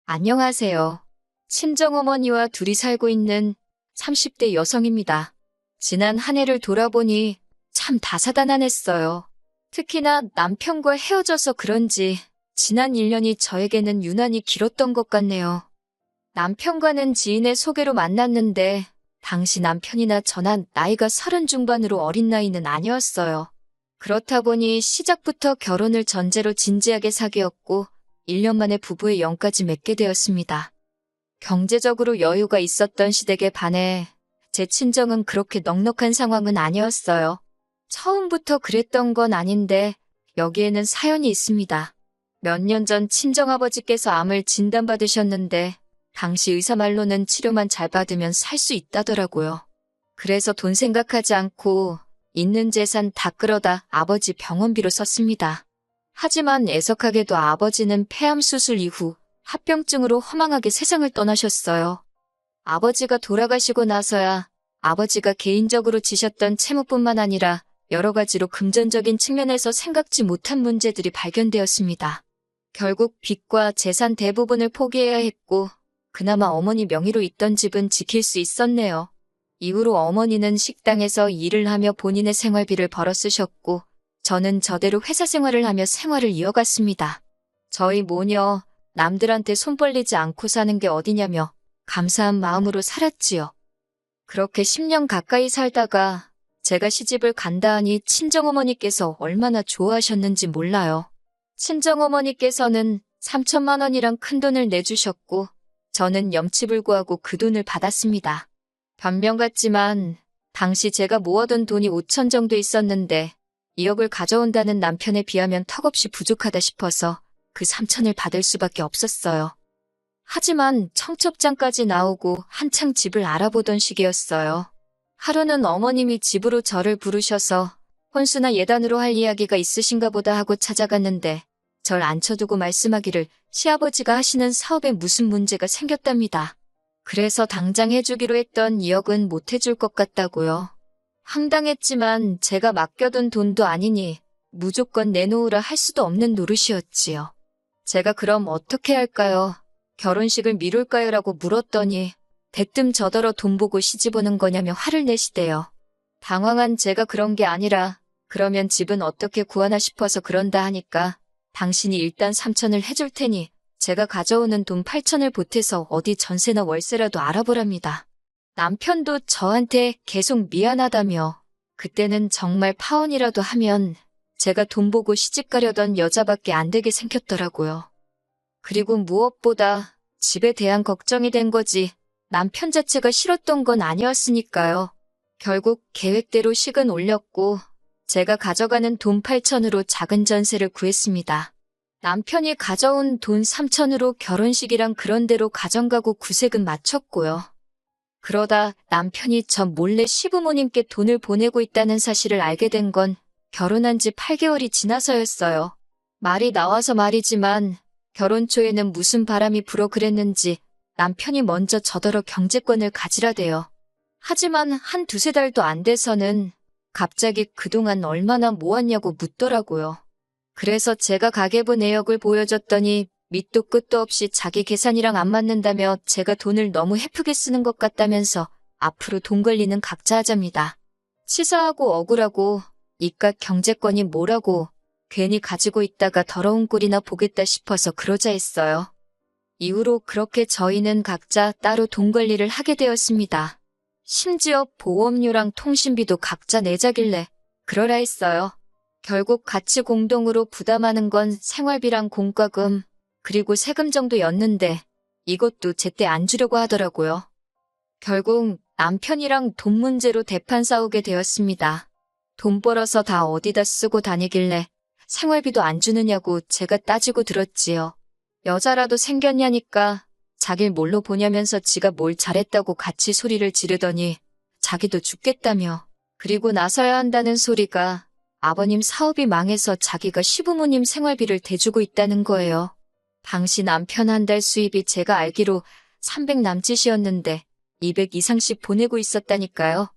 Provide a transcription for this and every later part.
안녕하세요. 친정어머니와 둘이 살고 있는 30대 여성입니다. 지난 한 해를 돌아보니 참 다사다난했어요. 특히나 남편과 헤어져서 그런지 지난 1년이 저에게는 유난히 길었던 것 같네요. 남편과는 지인의 소개로 만났는데 당시 남편이나 저나 나이가 30 중반으로 어린 나이는 아니었어요. 그렇다 보니 시작부터 결혼을 전제로 진지하게 사귀었고 1년 만에 부부의 영까지 맺게 되었습니다. 경제적으로 여유가 있었던 시댁에 반해 제 친정은 그렇게 넉넉한 상황은 아니었어요. 처음부터 그랬던 건 아닌데 여기에는 사연이 있습니다. 몇 년 전 친정아버지께서 암을 진단받으셨는데 당시 의사 말로는 치료만 잘 받으면 살 수 있다더라고요. 그래서 돈 생각하지 않고 있는 재산 다 끌어다 아버지 병원비로 썼습니다. 하지만 애석하게도 아버지는 폐암 수술 이후 합병증으로 허망하게 세상을 떠나셨어요. 아버지가 돌아가시고 나서야 아버지가 개인적으로 지셨던 채무뿐만 아니라 여러 가지로 금전적인 측면에서 생각지 못한 문제들이 발견되었습니다. 결국 빚과 재산 대부분을 포기해야 했고 그나마 어머니 명의로 있던 집은 지킬 수 있었네요. 이후로 어머니는 식당에서 일을 하며 본인의 생활비를 벌어 쓰셨고 저는 저대로 회사 생활을 하며 생활을 이어갔습니다. 저희 모녀 남들한테 손 벌리지 않고 사는 게 어디냐며 감사한 마음으로 살았지요. 그렇게 10년 가까이 살다가 제가 시집을 간다 하니 친정어머니께서 얼마나 좋아하셨는지 몰라요. 친정어머니께서는 3천만 원이란 큰돈을 내주셨고 저는 염치불구하고 그 돈을 받았습니다. 변명 같지만 당시 제가 모아둔 돈이 5천 정도 있었는데 2억을 가져온다는 남편에 비하면 턱없이 부족하다 싶어서 그 3천을 받을 수밖에 없었어요. 하지만 청첩장까지 나오고 한창 집을 알아보던 시기였어요. 하루는 어머님이 집으로 저를 부르셔서 혼수나 예단으로 할 이야기가 있으신가 보다 하고 찾아갔는데 절 앉혀두고 말씀하기를 시아버지가 하시는 사업에 무슨 문제가 생겼답니다. 그래서 당장 해주기로 했던 2억은 못 해줄 것 같다고요. 황당했지만 제가 맡겨둔 돈도 아니니 무조건 내놓으라 할 수도 없는 노릇이었지요. 제가 그럼 어떻게 할까요? 결혼식을 미룰까요? 라고 물었더니 대뜸 저더러 돈 보고 시집 오는 거냐며 화를 내시대요. 당황한 제가 그런 게 아니라 그러면 집은 어떻게 구하나 싶어서 그런다 하니까 당신이 일단 3천을 해줄 테니 제가 가져오는 돈 8천을 보태서 어디 전세나 월세라도 알아보랍니다. 남편도 저한테 계속 미안하다며 그때는 정말 파혼이라도 하면 제가 돈 보고 시집 가려던 여자밖에 안 되게 생겼더라고요. 그리고 무엇보다 집에 대한 걱정이 된 거지 남편 자체가 싫었던 건 아니었으니까요. 결국 계획대로 식은 올렸고 제가 가져가는 돈 8천으로 작은 전세를 구했습니다. 남편이 가져온 돈 3천으로 결혼식이랑 그런 데로 가정가구 구색은 마쳤고요. 그러다 남편이 저 몰래 시부모님께 돈을 보내고 있다는 사실을 알게 된 건 결혼한 지 8개월이 지나서였어요. 말이 나와서 말이지만 결혼 초에는 무슨 바람이 불어 그랬는지 남편이 먼저 저더러 경제권을 가지라대요. 하지만 한 두세 달도 안 돼서는 갑자기 그동안 얼마나 모았냐고 묻더라고요. 그래서 제가 가계부 내역을 보여줬더니 밑도 끝도 없이 자기 계산이랑 안 맞는다며 제가 돈을 너무 헤프게 쓰는 것 같다면서 앞으로 돈 관리는 각자 하자입니다. 치사하고 억울하고 이깟 경제권이 뭐라고 괜히 가지고 있다가 더러운 꼴이나 보겠다 싶어서 그러자 했어요. 이후로 그렇게 저희는 각자 따로 돈 관리를 하게 되었습니다. 심지어 보험료랑 통신비도 각자 내자길래 그러라 했어요. 결국 같이 공동으로 부담하는 건 생활비랑 공과금 그리고 세금 정도였는데 이것도 제때 안 주려고 하더라고요. 결국 남편이랑 돈 문제로 대판 싸우게 되었습니다. 돈 벌어서 다 어디다 쓰고 다니길래 생활비도 안 주느냐고 제가 따지고 들었지요. 여자라도 생겼냐니까 자길 뭘로 보냐면서 지가 뭘 잘했다고 같이 소리를 지르더니 자기도 죽겠다며 그리고 나서야 한다는 소리가 아버님 사업이 망해서 자기가 시부모님 생활비를 대주고 있다는 거예요. 당시 남편 한 달 수입이 제가 알기로 300 남짓이었는데 200 이상씩 보내고 있었다니까요.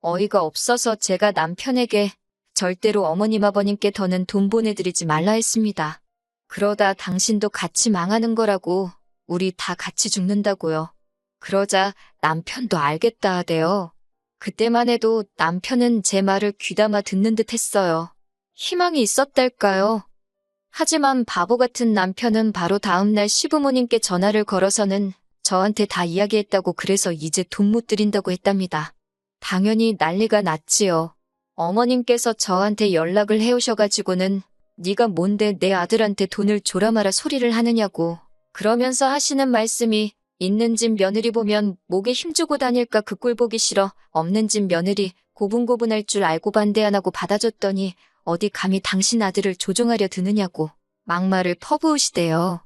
어이가 없어서 제가 남편에게 절대로 어머님 아버님께 더는 돈 보내드리지 말라 했습니다. 그러다 당신도 같이 망하는 거라고 우리 다 같이 죽는다고요. 그러자 남편도 알겠다 하대요. 그때만 해도 남편은 제 말을 귀담아 듣는 듯 했어요. 희망이 있었달까요? 하지만 바보 같은 남편은 바로 다음날 시부모님께 전화를 걸어서는 저한테 다 이야기했다고 그래서 이제 돈 못 드린다고 했답니다. 당연히 난리가 났지요. 어머님께서 저한테 연락을 해오셔가지고는 네가 뭔데 내 아들한테 돈을 줘라 마라 소리를 하느냐고 그러면서 하시는 말씀이 있는 집 며느리 보면 목에 힘주고 다닐까 그 꼴 보기 싫어 없는 집 며느리 고분고분할 줄 알고 반대 안 하고 받아줬더니 어디 감히 당신 아들을 조종하려 드느냐고 막말을 퍼부으시대요.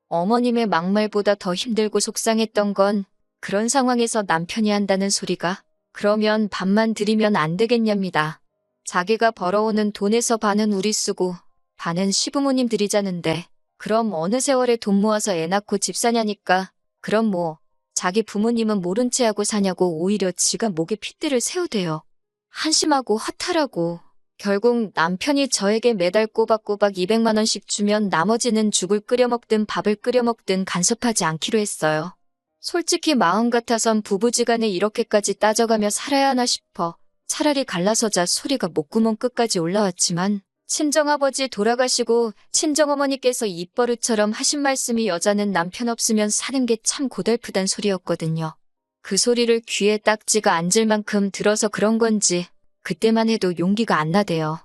어머님의 막말보다 더 힘들고 속상했던 건 그런 상황에서 남편이 한다는 소리가 그러면 반만 드리면 안 되겠냐입니다. 자기가 벌어오는 돈에서 반은 우리 쓰고 반은 시부모님 드리자는데 그럼 어느 세월에 돈 모아서 애 낳고 집 사냐니까 그럼 뭐 자기 부모님은 모른 채 하고 사냐고 오히려 지가 목에 핏대를 세우대요. 한심하고 허탈하고 결국 남편이 저에게 매달 꼬박꼬박 200만 원씩 주면 나머지는 죽을 끓여 먹든 밥을 끓여 먹든 간섭하지 않기로 했어요. 솔직히 마음 같아선 부부지간에 이렇게까지 따져가며 살아야 하나 싶어 차라리 갈라서자 소리가 목구멍 끝까지 올라왔지만 친정아버지 돌아가시고 친정어머니께서 입버릇처럼 하신 말씀이 여자는 남편 없으면 사는 게 참 고달프단 소리였거든요. 그 소리를 귀에 딱지가 앉을 만큼 들어서 그런 건지 그때만 해도 용기가 안 나대요.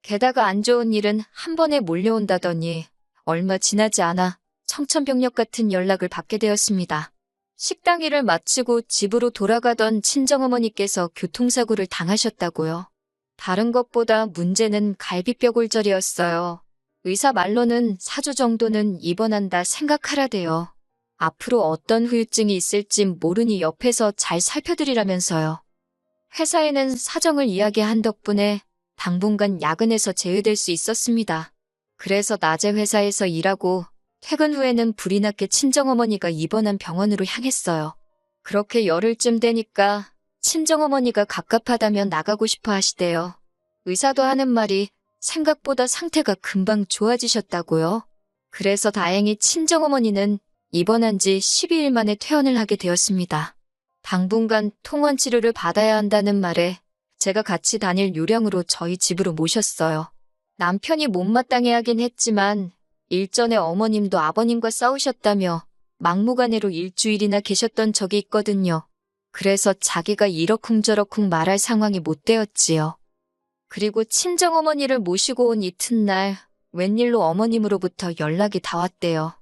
게다가 안 좋은 일은 한 번에 몰려온다더니 얼마 지나지 않아 청천벽력 같은 연락을 받게 되었습니다. 식당 일을 마치고 집으로 돌아가던 친정어머니께서 교통사고를 당하셨다고요. 다른 것보다 문제는 갈비뼈골절이었어요. 의사 말로는 4주 정도는 입원한다 생각하라대요. 앞으로 어떤 후유증이 있을지 모르니 옆에서 잘 살펴드리라면서요. 회사에는 사정을 이야기한 덕분에 당분간 야근에서 제외될 수 있었습니다. 그래서 낮에 회사에서 일하고 퇴근 후에는 불이 났게 친정어머니가 입원한 병원으로 향했어요. 그렇게 열흘쯤 되니까 친정어머니가 갑갑하다면 나가고 싶어 하시대요. 의사도 하는 말이 생각보다 상태가 금방 좋아지셨다고요. 그래서 다행히 친정어머니는 입원한 지 12일 만에 퇴원을 하게 되었습니다. 당분간 통원 치료를 받아야 한다는 말에 제가 같이 다닐 요령으로 저희 집으로 모셨어요. 남편이 못마땅해 하긴 했지만 일전에 어머님도 아버님과 싸우셨다며 막무가내로 일주일이나 계셨던 적이 있거든요. 그래서 자기가 이러쿵저러쿵 말할 상황이 못 되었지요. 그리고 친정어머니를 모시고 온 이튿날 웬일로 어머님으로부터 연락이 다 왔대요.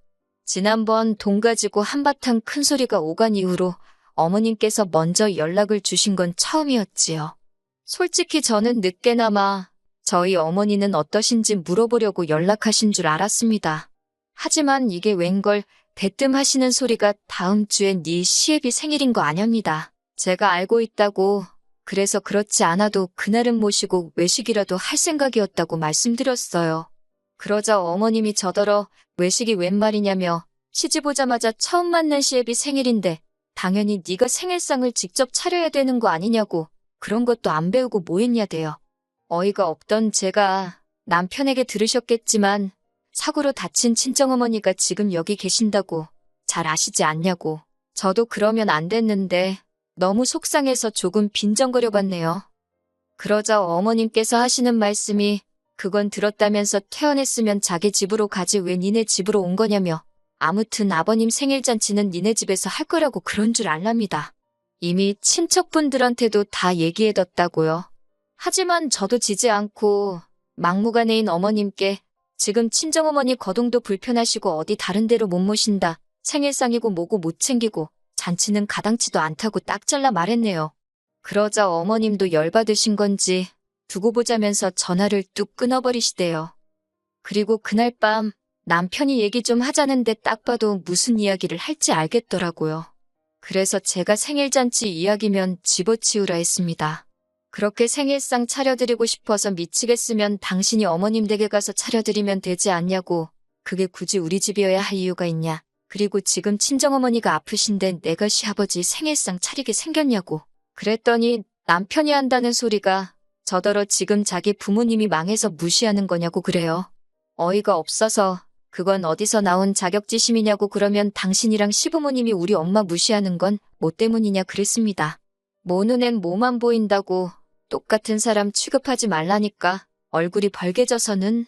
지난번 돈 가지고 한바탕 큰 소리가 오간 이후로 어머님께서 먼저 연락을 주신 건 처음이었지요. 솔직히 저는 늦게나마 저희 어머니는 어떠신지 물어보려고 연락하신 줄 알았습니다. 하지만 이게 웬걸 대뜸 하시는 소리가 다음 주엔 네 시애비 생일인 거 아냐입니다. 제가 알고 있다고 그래서 그렇지 않아도 그날은 모시고 외식이라도 할 생각이었다고 말씀드렸어요. 그러자 어머님이 저더러 외식이 웬 말이냐며 시집 오자마자 처음 만난 시애비 생일인데 당연히 네가 생일상을 직접 차려야 되는 거 아니냐고 그런 것도 안 배우고 뭐 했냐대요. 어이가 없던 제가 남편에게 들으셨겠지만 사고로 다친 친정어머니가 지금 여기 계신다고 잘 아시지 않냐고 저도 그러면 안 됐는데 너무 속상해서 조금 빈정거려 봤네요. 그러자 어머님께서 하시는 말씀이 그건 들었다면서 퇴원했으면 자기 집으로 가지 왜 니네 집으로 온 거냐며 아무튼 아버님 생일잔치는 니네 집에서 할 거라고 그런 줄 알랍니다. 이미 친척분들한테도 다 얘기해뒀다고요. 하지만 저도 지지 않고 막무가내인 어머님께 지금 친정어머니 거동도 불편하시고 어디 다른 데로 못 모신다. 생일상이고 뭐고 못 챙기고 잔치는 가당치도 않다고 딱 잘라 말했네요. 그러자 어머님도 열받으신 건지 두고 보자면서 전화를 뚝 끊어버리시대요. 그리고 그날 밤 남편이 얘기 좀 하자는데 딱 봐도 무슨 이야기를 할지 알겠더라고요. 그래서 제가 생일잔치 이야기면 집어치우라 했습니다. 그렇게 생일상 차려드리고 싶어서 미치겠으면 당신이 어머님 댁에 가서 차려드리면 되지 않냐고. 그게 굳이 우리 집이어야 할 이유가 있냐. 그리고 지금 친정어머니가 아프신데 내가 시아버지 생일상 차리게 생겼냐고. 그랬더니 남편이 한다는 소리가 저더러 지금 자기 부모님이 망해서 무시하는 거냐고 그래요. 어이가 없어서 그건 어디서 나온 자격지심이냐고 그러면 당신이랑 시부모님이 우리 엄마 무시하는 건 뭐 때문이냐 그랬습니다. 모 눈엔 뭐만 보인다고 똑같은 사람 취급하지 말라니까 얼굴이 벌개져서는.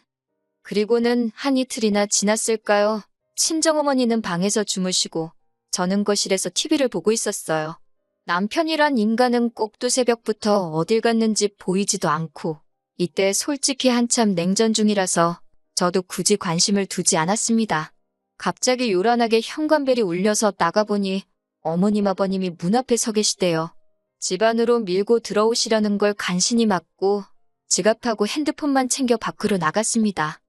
그리고는 한 이틀이나 지났을까요? 친정어머니는 방에서 주무시고 저는 거실에서 TV를 보고 있었어요. 남편이란 인간은 꼭두 새벽부터 어딜 갔는지 보이지도 않고 이때 솔직히 한참 냉전 중이라서 저도 굳이 관심을 두지 않았습니다. 갑자기 요란하게 현관벨이 울려서 나가보니 어머님 아버님이 문 앞에 서 계시대요. 집 안으로 밀고 들어오시려는 걸 간신히 막고 지갑하고 핸드폰만 챙겨 밖으로 나갔습니다.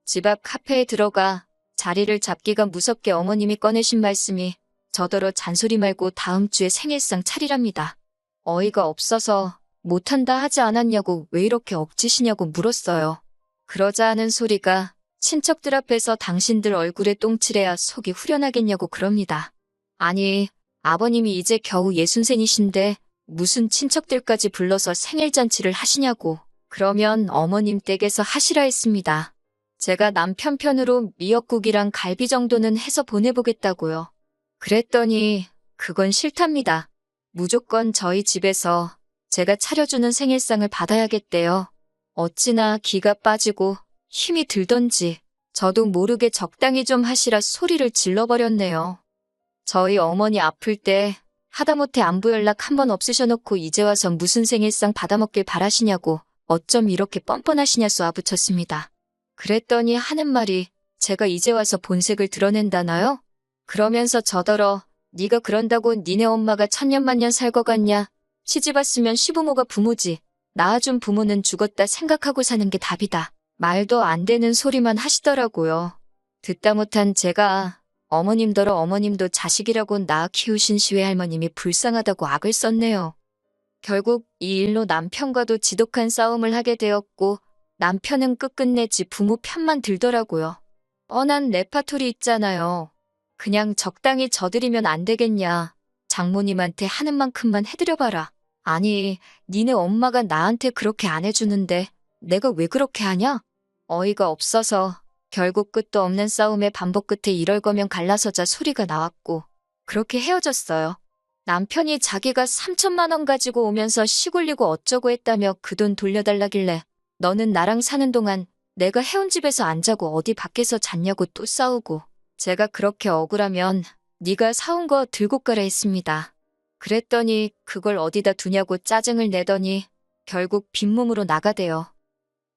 집 앞 카페에 들어가 자리를 잡기가 무섭게 어머님이 꺼내신 말씀이 저더러 잔소리 말고 다음 주에 생일상 차리랍니다. 어이가 없어서 못한다 하지 않았냐고 왜 이렇게 억지시냐고 물었어요. 그러자 하는 소리가 친척들 앞에서 당신들 얼굴에 똥칠해야 속이 후련하겠냐고 그럽니다. 아니, 아버님이 이제 겨우 63이신데 무슨 친척들까지 불러서 생일잔치를 하시냐고. 그러면 어머님 댁에서 하시라 했습니다. 제가 남편 편으로 미역국이랑 갈비 정도는 해서 보내보겠다고요. 그랬더니 그건 싫답니다. 무조건 저희 집에서 제가 차려주는 생일상을 받아야겠대요. 어찌나 기가 빠지고 힘이 들던지 저도 모르게 적당히 좀 하시라 소리를 질러버렸네요. 저희 어머니 아플 때 하다못해 안부 연락 한 번 없으셔놓고 이제 와서 무슨 생일상 받아먹길 바라시냐고 어쩜 이렇게 뻔뻔하시냐 쏘아붙였습니다. 그랬더니 하는 말이 제가 이제 와서 본색을 드러낸다나요? 그러면서 저더러 네가 그런다고 니네 엄마가 천년만년 살 것 같냐? 시집 왔으면 시부모가 부모지. 낳아준 부모는 죽었다 생각하고 사는 게 답이다. 말도 안 되는 소리만 하시더라고요. 듣다 못한 제가 어머님더러 어머님도 자식이라고 낳아 키우신 시외할머님이 불쌍하다고 악을 썼네요. 결국 이 일로 남편과도 지독한 싸움을 하게 되었고 남편은 끝끝내 지 부모 편만 들더라고요. 뻔한 레파토리 있잖아요. 그냥 적당히 져드리면 안 되겠냐. 장모님한테 하는 만큼만 해드려봐라. 아니, 니네 엄마가 나한테 그렇게 안 해주는데 내가 왜 그렇게 하냐? 어이가 없어서 결국 끝도 없는 싸움의 반복 끝에 이럴 거면 갈라서자 소리가 나왔고 그렇게 헤어졌어요. 남편이 자기가 3천만 원 가지고 오면서 시골리고 어쩌고 했다며 그 돈 돌려달라길래 너는 나랑 사는 동안 내가 해온 집에서 안 자고 어디 밖에서 잤냐고 또 싸우고 제가 그렇게 억울하면 네가 사온 거 들고 가라 했습니다. 그랬더니 그걸 어디다 두냐고 짜증을 내더니 결국 빈몸으로 나가대요.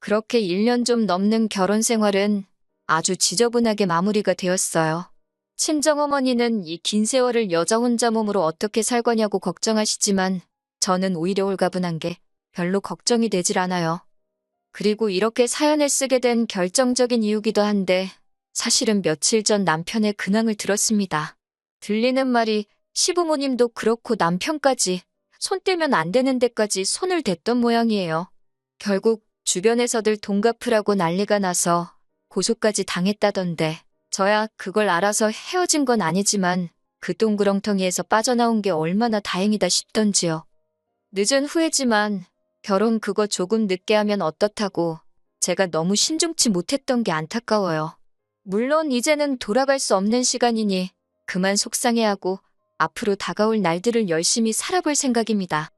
그렇게 1년 좀 넘는 결혼 생활은 아주 지저분하게 마무리가 되었어요. 친정어머니는 이 긴 세월을 여자 혼자 몸으로 어떻게 살 거냐고 걱정하시지만 저는 오히려 홀가분한 게 별로 걱정이 되질 않아요. 그리고 이렇게 사연을 쓰게 된 결정적인 이유기도 한데 사실은 며칠 전 남편의 근황을 들었습니다. 들리는 말이 시부모님도 그렇고 남편까지 손 떼면 안 되는 데까지 손을 댔던 모양이에요. 결국 주변에서들 돈 갚으라고 난리가 나서 고소까지 당했다던데 저야 그걸 알아서 헤어진 건 아니지만 그 동구렁텅이에서 빠져나온 게 얼마나 다행이다 싶던지요. 늦은 후회지만 결혼 그거 조금 늦게 하면 어떻다고 제가 너무 신중치 못했던 게 안타까워요. 물론 이제는 돌아갈 수 없는 시간이니 그만 속상해하고 앞으로 다가올 날들을 열심히 살아볼 생각입니다.